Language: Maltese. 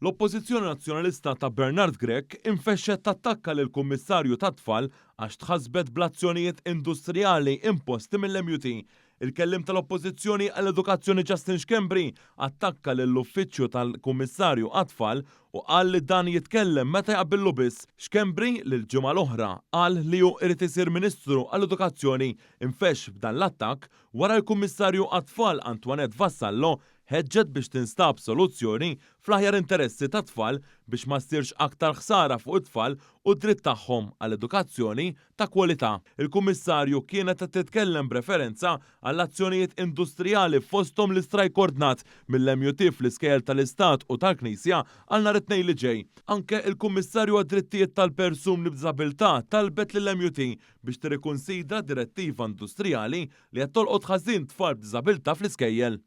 L-Oppożizzjoni Nazzjonalista ta' Bernard Grech infexxet tattakka lil kummissarju tat-tfal għax tħassbet bl-azzjonijiet industrijali imposti mill-MUT. Il-kellim tal-Oppożizzjoni għall-Edukazzjoni Justin Schembri attakka lill-uffiċċju tal-Kummissarju għat-tfal u qal li dan jitkellem meta jaqbillu biss. Schembri l-ġimgħa l-oħra qal li hu irid isir Ministru għall-Edukazzjoni infexx b'dan l-attakk wara l-Kummissarju għat-tfal Antoinette Vassallo ħeġġet biex tinstab soluzzjoni fl-aħjar interessi ta' tfal biex ma ssirx aktar ħsara fuq it-tfal u dritt tagħhom għall-edukazzjoni ta' kwalità. Il-Kummissarju kienet qed titkellem b'referenza għall-azzjonijiet industrijali fosthom l-istrajk ordnat mill-MUT fl-iskejjel tal-Istat u tal-Knisja għal nhar it-tnejn li ġej. Anke il-Kummissarju għad-drittijiet tal-persuni b'diżabilità talbet lill-MUT biex tirrikunsidra direttiva industrijali li qed tolqot ħażin tfal b'diżabilità fl-iskejjel.